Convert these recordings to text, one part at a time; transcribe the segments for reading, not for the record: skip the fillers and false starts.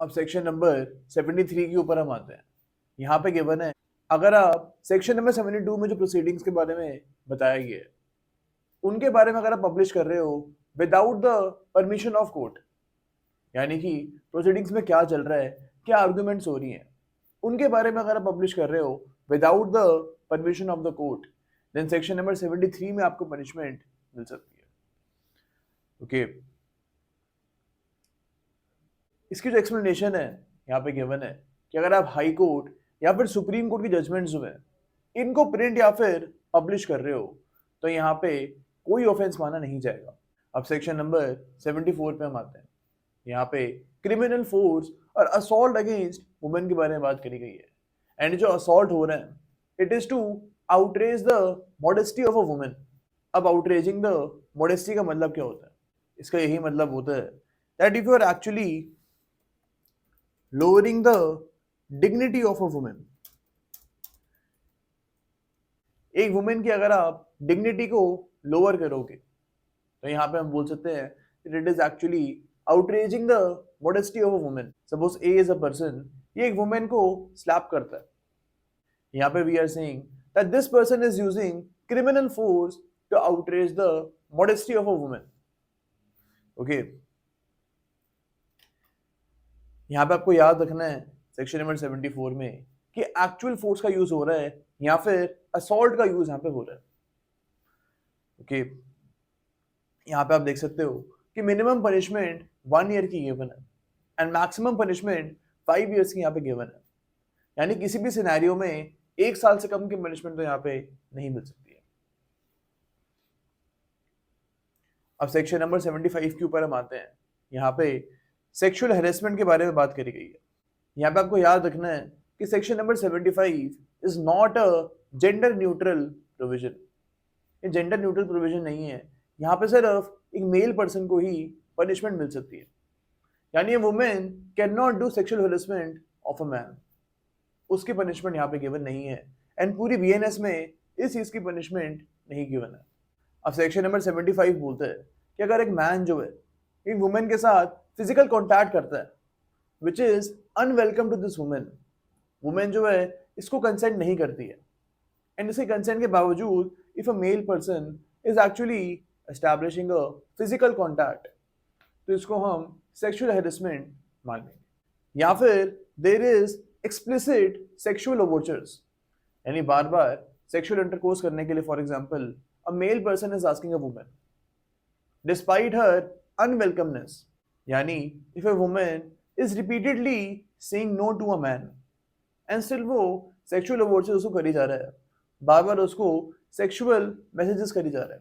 अब section number 73 के ऊपर हम आते हैं। यहाँ पे गिवन है, अगर आप सेक्शन नंबर 72 में जो प्रोसीडिंग्स के बारे में बताया गया है उनके बारे में अगर आप पब्लिश कर रहे हो without the permission of court, यानी कि प्रोसीडिंग्स में क्या चल रहा है, क्या आर्गुमेंट्स हो रही हैं, उनके बारे में अगर आप पब्लिश कर रहे हो without the permission of the court, then section number 73 में आपको पनिशमेंट मिल सकती है। ओके, इसकी जो एक्सप्लेनेशन है यहाँ पे गिवन है कि अगर आप हाई कोर्ट या फिर सुप्रीम कोर्ट की जजमेंट्स जो है इनको प्रिंट या फिर पब्लिश कर रहे हो तो यहाँ पे कोई ऑफेंस माना नहीं जाएगा। अब सेक्शन नंबर 74 पे हम आते हैं। यहाँ पे क्रिमिनल फोर्स और असॉल्ट अगेंस्ट वुमेन के बारे में बात करी गई है। एंड जो असॉल्ट हो रहा है it is to outrage the modesty of a woman. अब आउटरेजिंग द मॉडेस्टी का मतलब क्या होता है? इसका यही मतलब होता है that if you are actually lowering the dignity of a woman, एक वुमेन की अगर आप डिग्निटी को लोअर करोगे तो यहाँ पे हम बोल सकते हैं it is actually outraging the modesty of a woman. Suppose A is a person, ये एक वुमेन को स्लैप करता है, यहाँ पे we are saying that this person is using criminal force to outrage the modesty of a woman. Okay, यहाँ पे आपको याद रखना है सेक्शन नंबर 74 में कि एक्चुअल फोर्स का यूज हो रहा है या फिर असॉल्ट का यूज यहाँ पे हो रहा है। ओके, यहाँ पे आप देख सकते हो कि मिनिमम पनिशमेंट 1 ईयर की गिवन है एंड मैक्सिमम पनिशमेंट 5 ईयर्स की यहाँ पे गिवन है, यानी किसी भी सिनेरियो में 1 साल से कम की पनिशमेंट तो यहाँ पे नहीं मिल सकती है। अब सेक्शन नंबर 75 के ऊपर हम आते हैं। यहाँ पे सेक्सुअल हेरेसमेंट के बारे में बात करी गई है। यहाँ पे आपको याद रखना है कि section number 75 is not a gender neutral provision. ये जेंडर न्यूट्रल प्रोविजन नहीं है, यहाँ पे सिर्फ एक मेल पर्सन को ही पनिशमेंट मिल सकती है, यानी women can not do sexual harassment of a man, उसकी पनिशमेंट यहाँ पे गिवन नहीं है एंड पूरी बीएनएस में इस चीज की पनिशमेंट नहीं गिवन है। अब सेक्शन नंबर 75 बोलता है कि अगर एक मैन जो है एक वुमेन के साथ फिजिकल कॉन्टैक्ट करता है which is unwelcome to this woman, woman जो है इसको कंसेंट नहीं करती है एंड इसके कंसेंट के बावजूद if a male person is actually establishing a physical contact तो इसको हम सेक्सुअल हेरेसमेंट मानेंगे। या फिर there is explicit sexual overtures, यानी बार बार सेक्सुअल इंटरकोर्स करने के लिए, for example a male person is asking a woman despite her unwelcomeness, यानी if a woman is repeatedly saying no to a man and still वो sexual overtures उसको करी जा रहा है, बार बार उसको सेक्सुअल मैसेजेस करी जा रहा है,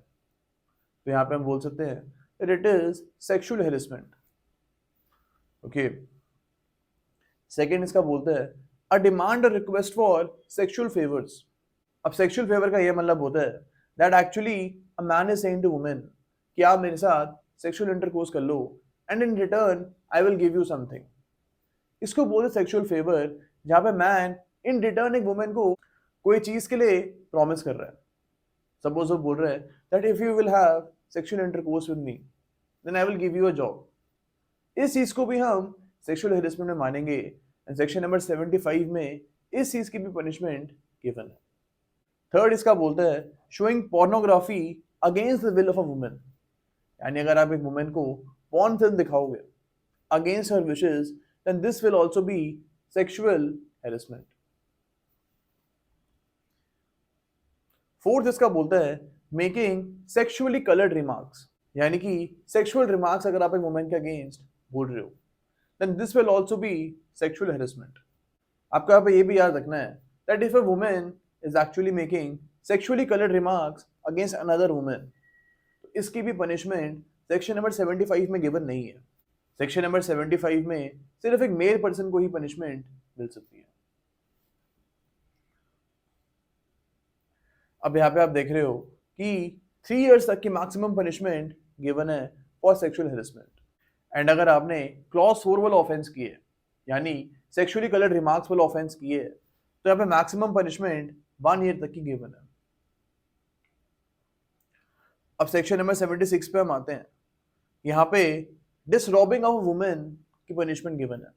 तो यहाँ पे हम बोल सकते हैं it is sexual harassment. Okay, second इसका बोलते हैं अ डिमांड और रिक्वेस्ट फॉर सेक्सुअल फेवर्स। अब सेक्सुअल फेवर का यह मतलब होता है that actually a man is saying to women कि आप मेरे साथ सेक्सुअल इंटरकोर्स कर लो and in return I will give you something. इसको बोलते सेक्सुअल फेवर, जहाँ पे मैन इन रिटर्न एक वुमेन को कोई चीज के लिए प्रॉमिस कर रहा है। सपोज वो बोल रहा है that if you will have sexual intercourse with me then I will give you a job. इस चीज को भी हम सेक्सुअल हेरेसमेंट में मानेंगे एंड सेक्शन नंबर 75 में इस चीज की भी पनिशमेंट गिवन है। थर्ड इसका बोलता है showing pornography against the will of a woman, यानी अगर आप एक वुमेन को पॉर्न फिल्म दिखाओगे against her wishes then this will also be sexual harassment. Fourth इसका बोलता है मेकिंग सेक्सुअली कलर्ड रिमार्क्स, यानी कि सेक्सुअल रिमार्क्स अगर आप एक वुमेन के अगेंस्ट बोल रहे हो then this will also be sexual harassment. आपको यहाँ पे ये भी याद रखना है that if a woman is actually making sexually colored remarks against another woman, तो इसकी भी punishment सेक्शन नंबर 75 में गिवन नहीं है। सेक्शन नंबर 75 में सिर्फ एक मेल पर्सन को ही पनिशमेंट मिल सकती है। अब यहाँ पे आप देख रहे हो कि 3 इयर्स तक की मैक्सिमम पनिशमेंट गिवन है फॉर सेक्सुअल हेरेसमेंट एंड अगर आपने क्लॉज 4 वाला ऑफेंस किए यानी सेक्सुअली कलर्ड रिमार्क्स वाला ऑफेंस किए तो यहाँ पे मैक्सिमम पनिशमेंट 1 ईयर तक की गिवन है। अब सेक्शन नंबर 76 पे हम आते हैं। यहाँ पे डिसरॉबिंग ऑफ वुमेन की पनिशमेंट गिवन है।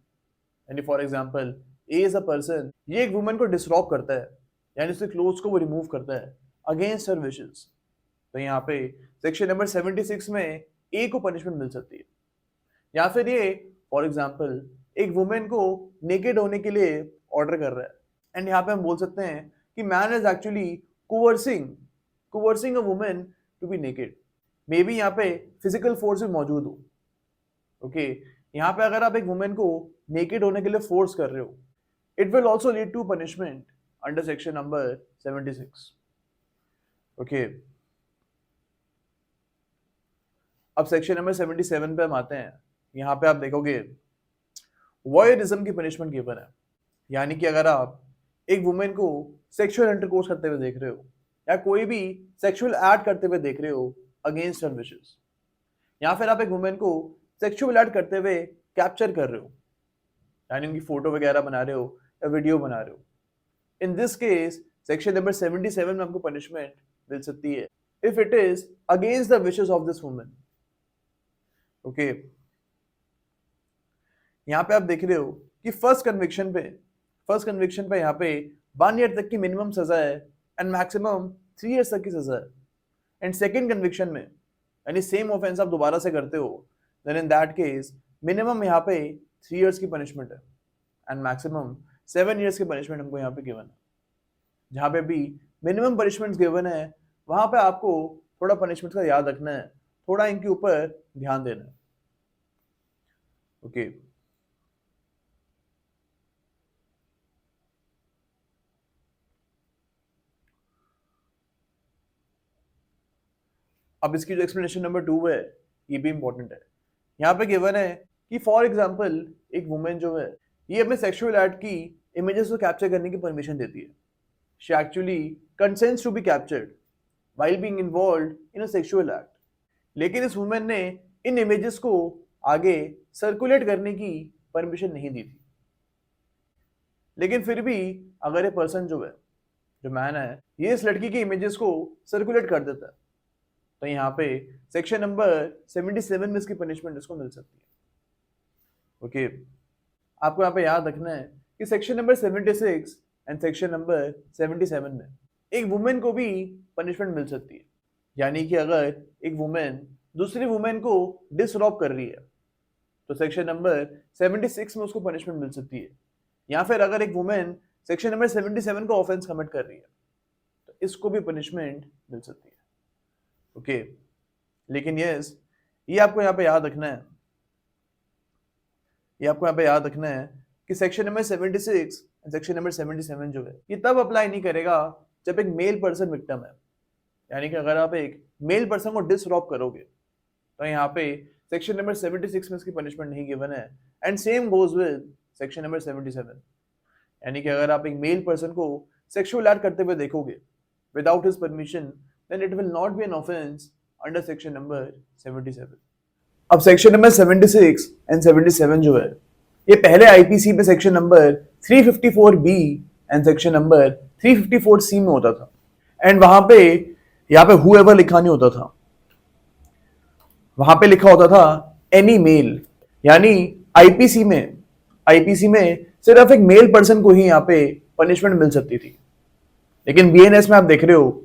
यानी for example A is a person, ये एक वुमेन को डिसरॉब करता है, यानी उसके क्लोथ्स को वो रिमूव करता है अगेंस्ट हर विशेस। तो यहाँ पे सेक्शन नंबर 76 में ए को पनिशमेंट मिल सकती है। या फिर ये फॉर एग्जाम्पल एक वुमेन को नेकेड होने के लिए ऑर्डर कर रहा है, एंड यहाँ पे हम बोल सकते हैं कि man is actually coercing a woman to be naked. Maybe यहाँ पे फिजिकल फोर्स भी मौजूद हो। ओके, यहाँ पे अगर आप एक वुमेन को नेकेड होने के लिए फोर्स कर रहे हो, it will also lead to punishment under section number 76। Okay, अब सेक्शन नंबर 77 पे हम आते हैं। यहाँ पे आप देखोगे वॉयरिज्म की पनिशमेंट गिवन है, यानी कि अगर आप एक वुमेन को सेक्सुअल इंटरकोर्स करते हुए देख रहे हो या कोई भी सेक्सुअल एक्ट करते हुए देख रहे हो अगेंस्ट हर विशेस, या फिर आप एक वुमेन को सेक्सुअल एक्ट करते हुए कैप्चर कर रहे हो, यानी उनकी फोटो वगैरह बना रहे हो या वीडियो बना रहे हो, in this case section number 77 में आपको पनिशमेंट मिल सकती है if it is against the wishes of this woman. Okay, यहाँ पे आप देख रहे हो कि फर्स्ट कन्विक्शन पे यहाँ पे 1 ईयर तक की मिनिमम सजा है एंड मैक्सिमम 3 ईयर्स तक की सजा है। एंड सेकंड कन्विक्शन में यानी सेम ऑफेंस आप दोबारा से करते हो, then in that case minimum यहाँ पे 3 ईयर्स की पनिशमेंट है एंड मैक्सिमम 7 ईयर्स की पनिशमेंट हमको यहाँ पे गिवन है। जहाँ पे भी मिनिमम पनिशमेंट गिवन है वहां पे आपको थोड़ा पनिशमेंट का याद रखना है, थोड़ा इनके ऊपर ध्यान देना है। ओके, अब इसकी जो एक्सप्लेनेशन नंबर 2 है ये भी इंपॉर्टेंट है। यहाँ पे गिवन है कि फॉर एग्जांपल एक वुमेन जो है ये अपने सेक्सुअल एक्ट की इमेजेस को कैप्चर करने की परमिशन देती है। She actually consents to be captured while being involved in a sexual act, लेकिन इस वुमेन ने इन इमेजेस को आगे सर्कुलेट करने की परमिशन नहीं दी थी। लेकिन फिर भी अगर ये पर्सन जो है, जो मैन है, ये इस लड़की की इमेजेस को सर्कुलेट कर देता है, तो यहाँ पे सेक्शन नंबर 77 में इसकी पनिशमेंट इसको मिल सकती है। ओके, आपको यहाँ पे याद रखना है कि section number 76 and section number 77 में एक वुमेन को भी पनिशमेंट मिल सकती है। यानी कि अगर एक वुमेन दूसरी वुमेन को डिसरॉब कर रही है तो सेक्शन नंबर 76 में उसको पनिशमेंट मिल सकती है। या फिर अगर एक वुमेन सेक्शन नंबर 77 को ऑफेंस कमिट कर रही है तो इसको भी पनिशमेंट मिल सकती है। ओके, लेकिन यस, ये आपको यहाँ पे याद रखना है, कि section number 76 and section number 77 जो है ये तब अप्लाई नहीं करेगा जब एक मेल पर्सन विक्टिम है। यानी कि अगर आप एक मेल पर्सन को डिसरॉब करोगे तो यहाँ पे सेक्शन नंबर 76 में इसकी पनिशमेंट नहीं गिवन है, and same goes with section number 77। यानी कि अगर आप एक मेल पर्सन को सेक्सुअल एक्ट करते हुए देखोगे without his permission, then it will not be an offense under section number 77। अब सेक्शन नंबर 76 एंड 77 जो है ये पहले आईपीसी पे section number 354 B and section number 354 C में होता था, एंड वहां पे यहाँ पे whoever लिखा नहीं होता था, वहां पे लिखा होता था एनी मेल। यानी आईपीसी में सिर्फ एक मेल पर्सन को ही यहाँ पे पनिशमेंट मिल सकती थी। लेकिन बीएनएस में आप देख रहे हो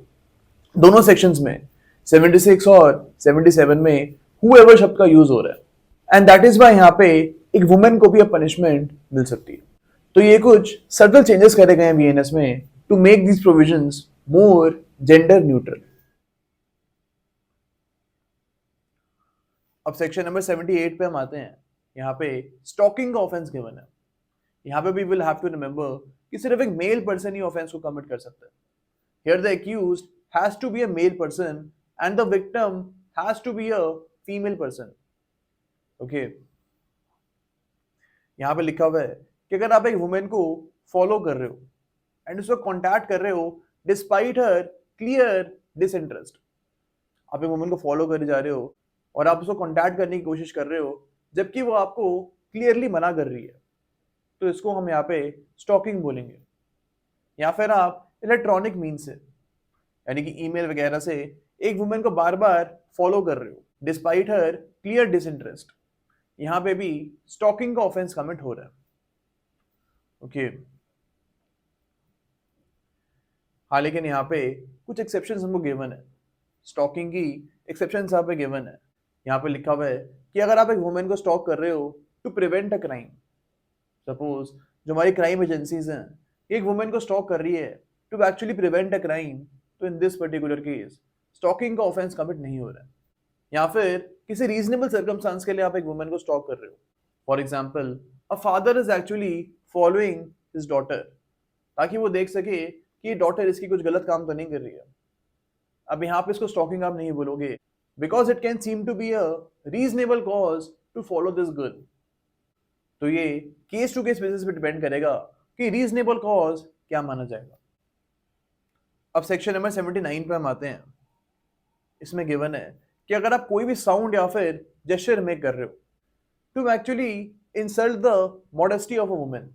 दोनों सेक्शंस में 76 और 77 में whoever शब्द का यूज हो रहा है, एंड दैट इज वाई यहाँ पे एक वुमेन को भी अब पनिशमेंट मिल सकती है। तो ये कुछ सटल चेंजेस करे गए हैं बीएनएस में to make these provisions more gender neutral. अब सेक्शन नंबर 78 पे हम आते हैं। यहाँ पे स्टॉकिंग का ऑफेंस गिवन है। यहाँ पे भी विल हैव टू रिमेंबर कि सिर्फ एक मेल पर्सन ही ऑफेंस को कमिट कर सकता है। Here the accused has to be a male person and the victim has to be a female person। Okay, यहाँ पे लिखा हुआ है कि अगर आप एक वुमेन को फॉलो कर रहे हो एंड उसको कॉन्टैक्ट कर रहे हो डिस्पाइट हर क्लियर डिसइंटरेस्ट, आप एक वुमेन को फॉलो करे जा रहे हो और आप उसको कॉन्टैक्ट करने की कोशिश कर रहे हो जबकि वो आपको क्लियरली मना कर रही है, तो इसको हम यहाँ पे स्टॉकिंग बोलेंगे। या फिर आप इलेक्ट्रॉनिक मीन से यानी कि ईमेल वगैरह से एक वुमेन को बार बार फॉलो कर रहे हो डिस्पाइट हर क्लियर डिसइंटरेस्ट, यहाँ पे भी स्टॉकिंग का ऑफेंस कमिट हो रहा है। ओके हाँ, लेकिन यहाँ पे कुछ एक्सेप्शंस हमको गिवन है, स्टॉकिंग की एक्सेप्शंस यहाँ पे गिवन है। यहाँ पे लिखा हुआ है कि अगर आप एक वुमेन को स्टॉक कर रहे हो to prevent a crime, suppose जो हमारी क्राइम एजेंसीज हैं एक वुमेन को स्टॉक कर रही है to actually prevent a crime, तो in this particular case stalking का ऑफेंस कमिट नहीं हो रहा है। या फिर किसी रीजनेबल सर्कमस्टांस के लिए आप एक वुमेन को स्टॉक कर रहे हो, for example a father is actually following his daughter, ताकि वो देख सके कि डॉटर इसकी कुछ गलत काम तो नहीं कर रही है। अब यहाँ पे इसको स्टॉकिंग आप नहीं बोलोगे, because it can seem to be a reasonable cause to follow this girl. तो ये केस टू केस बेसिस पे डिपेंड करेगा कि रीजनेबल कॉज क्या माना जाएगा। अब सेक्शन नंबर 79 पे हम आते हैं। इसमें गिवन है कि अगर आप कोई भी साउंड या फिर जेस्चर मेक कर रहे हो to actually insult the modesty of a woman,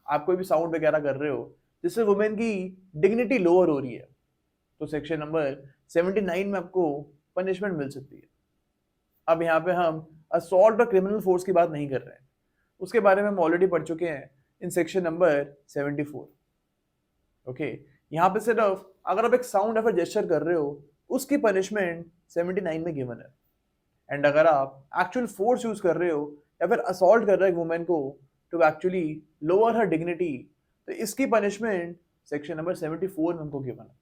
आप कोई भी साउंड वगैरह कर रहे हो जिससे वुमेन की डिग्निटी लोअर हो रही है, तो सेक्शन नंबर 79 में आपको पनिशमेंट मिल सकती है। अब यहाँ पे हम असॉल्ट और क्रिमिनल फोर्स की बात नहीं कर रहे हैं, उसके बारे में हम ऑलरेडी पढ़ चुके हैं इन सेक्शन नंबर 74। ओके यहाँ पे सिर्फ अगर आप एक साउंड या फिर जेस्चर कर रहे हो उसकी पनिशमेंट 79 में गिवन है। एंड अगर आप एक्चुअल फोर्स यूज कर रहे हो या फिर असॉल्ट कर रहे हो वुमेन को to actually lower her dignity, तो इसकी पनिशमेंट सेक्शन नंबर 74 में हमको गिवन है।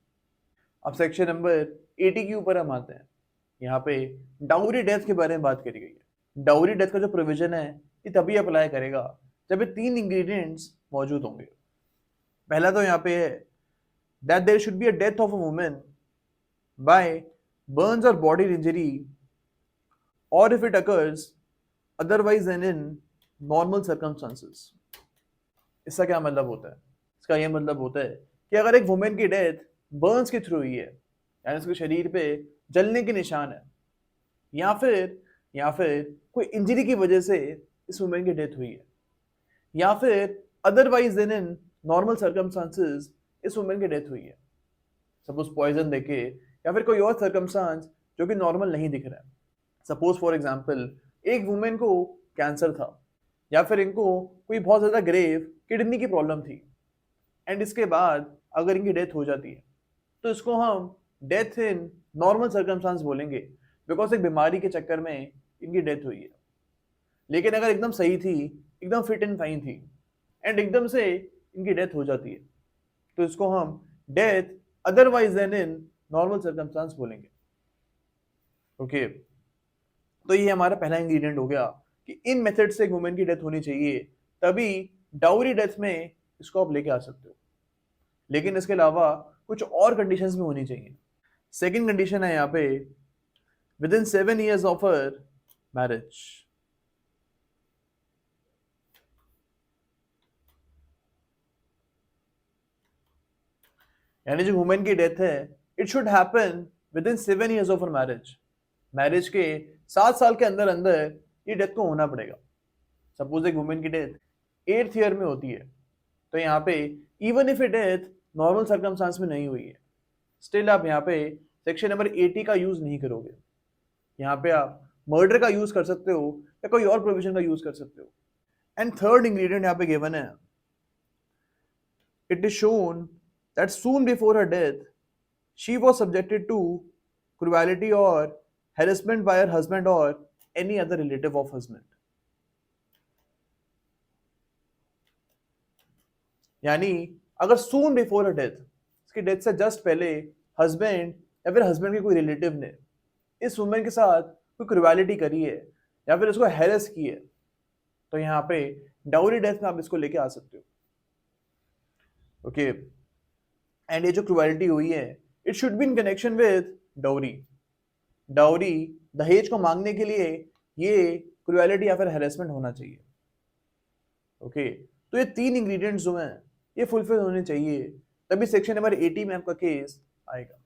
अब सेक्शन नंबर 80 के ऊपर हम आते हैं। यहाँ पे डाउरी डेथ के बारे में बात करी गई है। डाउरी डेथ का जो प्रोविजन है ये तभी अप्लाई करेगा जब ये 3 इंग्रेडिएंट्स मौजूद होंगे। पहला तो यहाँ पे है that there should be a death of a woman by burns और बॉडी इंजरी, और if it occurs otherwise than in normal circumstances. इसका क्या मतलब होता है? इसका ये मतलब होता है कि अगर एक वुमेन की डेथ बर्न्स के थ्रू हुई है, यानी उसके शरीर पे जलने के निशान है, या फिर कोई इंजरी की वजह से इस वुमेन की डेथ हुई है, या फिर otherwise than in normal circumstances इस वुमेन की डेथ हुई है, सपोज पॉइजन देके या फिर कोई और सर्कमस्टांस जो कि नॉर्मल नहीं दिख रहा है। सपोज फॉर एग्जांपल एक वुमेन को कैंसर था, या फिर इनको कोई बहुत ज़्यादा ग्रेव किडनी की प्रॉब्लम थी, एंड इसके बाद अगर इनकी डेथ हो जाती है तो इसको हम डेथ इन नॉर्मल सर्कमस्टांस बोलेंगे, बिकॉज एक बीमारी के चक्कर में इनकी डेथ हुई है। लेकिन अगर एकदम सही थी, एकदम फिट एंड फाइन थी, एंड एकदम से इनकी डेथ हो जाती है, तो इसको हम death otherwise than in normal circumstance बोलेंगे। ओके तो ये हमारा पहला इंग्रेडिएंट हो गया कि इन मेथड से वुमेन की डेथ होनी चाहिए, तभी डाउरी डेथ में इसको आप लेके आ सकते हो। लेकिन इसके अलावा कुछ और कंडीशंस भी होनी चाहिए। सेकंड कंडीशन है यहाँ पे with in 7 years of her marriage. यानी जो वुमेन की डेथ है it should happen with in 7 years of her marriage. Marriage के 7 साल के अंदर अंदर ये डेथ को होना पड़ेगा। सपोज एक वुमेन की डेथ 8th ईयर में होती है, तो यहाँ पे even if A death normal circumstance में नहीं हुई है, स्टिल आप यहाँ पे सेक्शन नंबर 80 का यूज नहीं करोगे। यहाँ पे आप मर्डर का यूज कर सकते हो या कोई और प्रोविजन का यूज कर सकते हो। एंड थर्ड इंग्रेडिएंट यहाँ पे गिवन है, it is shown that soon before her death she was subjected to cruelty और harassment by her husband or any other relative of husband। यानी अगर सून बिफोर हर डेथ, इसकी डेथ से just पहले husband या फिर हस्बैंड के कोई रिलेटिव ने इस वुमेन के साथ कोई क्रुएलिटी करी है या फिर उसको हैरेस की है, तो यहाँ पे डाउरी डेथ में आप इसको लेके आ सकते हो। ओके एंड ये जो क्रुएलिटी हुई है it should be in connection with dowry. Dowry दहेज को मांगने के लिए ये क्रुएलिटी या फिर हैरेसमेंट होना चाहिए। ओके तो ये 3 इंग्रेडिएंट्स जो हैं ये फुलफिल होने चाहिए, तभी सेक्शन नंबर 80 में आपका केस आएगा।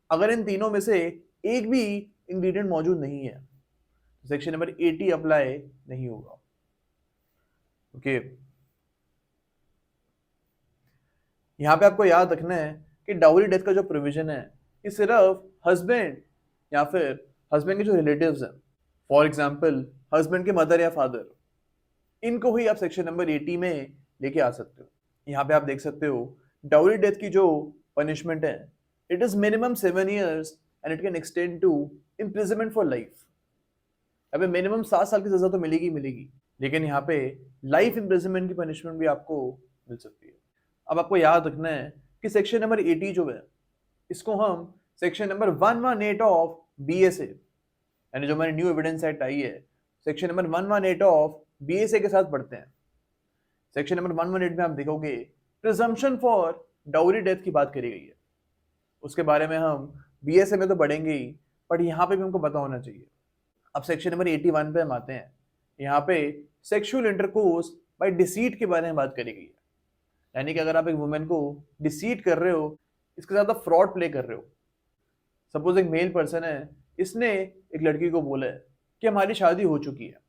अगर इन तीनों में से एक भी इंग्रेडिएंट मौजूद नहीं है तो सेक्शन नंबर 80 अप्लाई नहीं होगा। ओके यहाँ पे आपको याद रखना है कि डाउरी डेथ का जो प्रोविजन है ये सिर्फ हस्बैंड या फिर हस्बैंड के जो रिलेटिव्स हैं, फॉर एग्जाम्पल हस्बैंड के मदर या फादर, इनको ही आप सेक्शन नंबर 80 में लेके आ सकते हो। यहाँ पे आप देख सकते हो डाउरी डेथ की जो पनिशमेंट है, it is minimum 7 years and it can extend to imprisonment for life. अबे मिनिमम 7 साल की सजा तो मिलेगी मिलेगी, लेकिन यहाँ पे लाइफ इम्प्रिजनमेंट की पनिशमेंट भी आपको मिल सकती है। अब आपको याद रखना है कि सेक्शन नंबर 80 जो है, इसको हम सेक्शन नंबर 118 ऑफ BSA, यानी जो हमारी न्यू एविडेंस एक्ट आई है, सेक्शन नंबर 118 ऑफ BSA के साथ पढ़ते हैं। सेक्शन नंबर 118 में आप देखोगे प्रिजम्पशन फॉर डाउरी डेथ की बात करी गई है। उसके बारे में हम BSA में तो पढ़ेंगे ही, बट यहाँ पे भी हमको पता होना चाहिए। अब सेक्शन नंबर 81 पे हम आते हैं। यहाँ पे सेक्सुअल इंटरकोर्स बाय डिसीट के बारे में बात करी गई है, यानी कि अगर आप एक वुमेन को डिसीट कर रहे हो, इसके साथ आप फ्रॉड प्ले कर रहे हो। सपोज एक मेल पर्सन है, इसने एक लड़की को बोला है कि हमारी शादी हो चुकी है,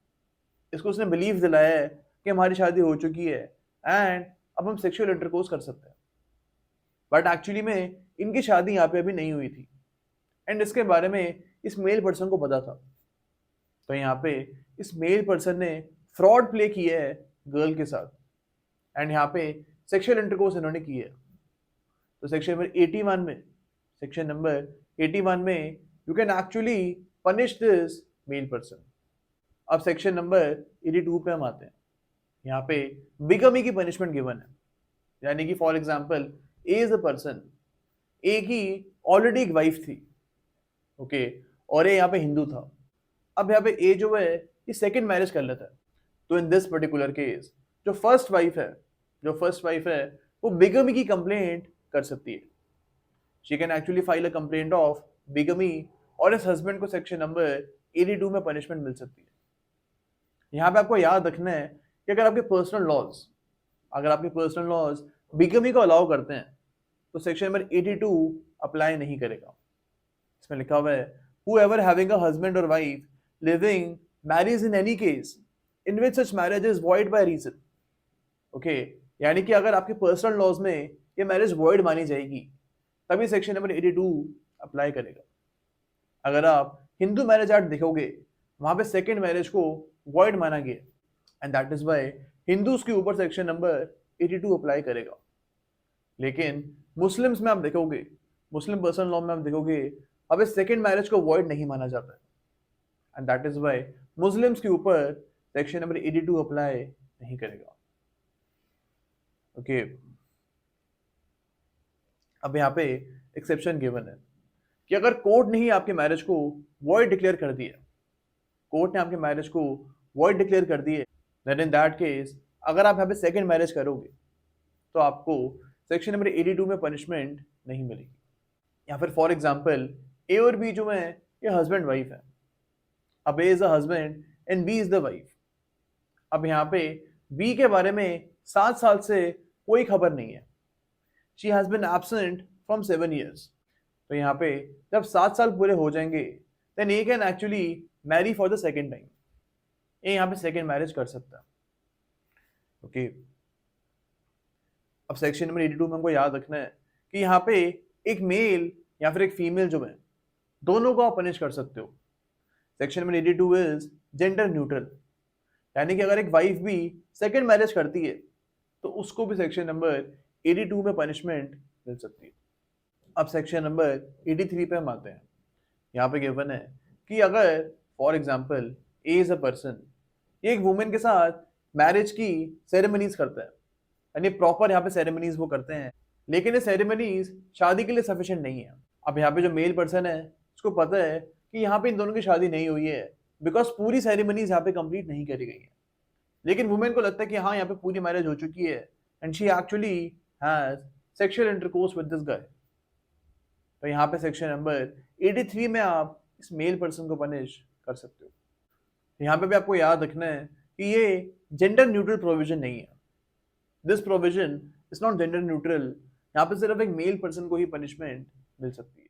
इसको उसने बिलीव दिलाया है कि हमारी शादी हो चुकी है एंड अब हम सेक्सुअल इंटरकोर्स कर सकते हैं, बट एक्चुअली में इनकी शादी यहाँ पे अभी नहीं हुई थी एंड इसके बारे में इस मेल पर्सन को पता था। तो यहाँ पे इस मेल पर्सन ने फ्रॉड प्ले किया है गर्ल के साथ एंड यहाँ पे सेक्सुअल इंटरकोर्स इन्होंने की है। तो सेक्शन नंबर 81 में you can actually punish this male person. अब सेक्शन नंबर 82 पे हम आते हैं। यहाँ पे बिगमी की पनिशमेंट गिवन है, यानी कि for example A is a person, A की ऑलरेडी एक वाइफ थी, ओके, और ए यहाँ पे हिंदू था। अब यहाँ पे ए जो है ये सेकंड मैरिज कर लेता है। तो इन दिस पर्टिकुलर केस जो फर्स्ट वाइफ है वो बिगमी की कंप्लेंट कर सकती है। She can actually file a complaint of bigamy और इस हस्बैंड को सेक्शन नंबर 82 में पनिशमेंट मिल सकती है। यहाँ पे आपको याद रखना है कि अगर आपके पर्सनल लॉज बिगमी को अलाउ करते हैं तो सेक्शन नंबर 82 अप्लाई नहीं करेगा। इसमें लिखा हुआ है whoever having a husband or wife living marries in any case in which such marriage is void by reason, okay, यानी कि अगर आपके पर्सनल लॉज में ये मैरिज वॉइड मानी जाएगी तभी सेक्शन नंबर 82 अप्लाई करेगा। अगर आप हिंदू मैरिज एक्ट देखोगे वहां पे सेकेंड मैरिज को वॉइड माना गया and that is why Hindus के ऊपर सेक्शन नंबर 82 अप्लाई करेगा। लेकिन मुस्लिम्स में आप देखोगे, मुस्लिम पर्सनल लॉ में आप देखोगे अब इस सेकेंड मैरिज को वॉइड नहीं माना जाता है and that is why Muslims के ऊपर सेक्शन नंबर 82 अप्लाई नहीं करेगा। ओके, अब यहाँ पे एक्सेप्शन गिवन है कि अगर कोर्ट ने ही आपके मैरिज को वॉइड डिक्लेयर कर दिया, देन इन दैट केस अगर आप यहाँ पे सेकेंड मैरिज करोगे तो आपको सेक्शन नंबर 82 में पनिशमेंट नहीं मिलेगी। या फिर फॉर एग्जाम्पल ए और बी जो है ये हस्बैंड वाइफ है। अब A is the husband and B is the wife. अब यहाँ पे बी के बारे में 7 साल से कोई खबर नहीं है, she has been absent from 7 years। तो यहाँ पे जब 7 साल पूरे हो जाएंगे then A can actually marry for the second time. A यहाँ पे सेकेंड मैरिज कर सकता है। ओके, अब सेक्शन नंबर 82 में हमको याद रखना है कि यहाँ पे एक मेल या फिर एक फीमेल जो है दोनों को आप पनिश कर सकते हो। Section number 82 is gender neutral, यानी कि अगर एक वाइफ भी सेकेंड मैरिज करती है तो उसको भी सेक्शन नंबर 82 में पनिशमेंट मिल सकती है। अब सेक्शन नंबर 83 पे हम आते हैं। यहाँ पे गिवन है कि अगर for example A is a person, ये एक वुमेन के साथ मैरिज की सेरेमनीज करता है, यानी प्रॉपर यहाँ पे सेरेमनीज वो करते हैं, लेकिन ये सेरेमनीज शादी के लिए सफिशिएंट नहीं है। अब यहाँ पे जो मेल पर्सन है उसको पता है कि यहाँ पे इन दोनों की शादी नहीं हुई है बिकॉज पूरी सेरेमनीज यहाँ पे कंप्लीट नहीं करी गई है, लेकिन वुमेन को लगता है कि हाँ यहाँ पे पूरी मैरिज हो चुकी है and she actually has sexual intercourse with this guy. तो यहाँ पे सेक्शन नंबर 83 में आप इस मेल पर्सन को पनिश कर सकते हो। यहाँ पे भी आपको याद रखना है कि ये जेंडर न्यूट्रल प्रोविजन नहीं है। This provision is not gender neutral. यहाँ पे सिर्फ एक मेल पर्सन को ही पनिशमेंट मिल सकती है।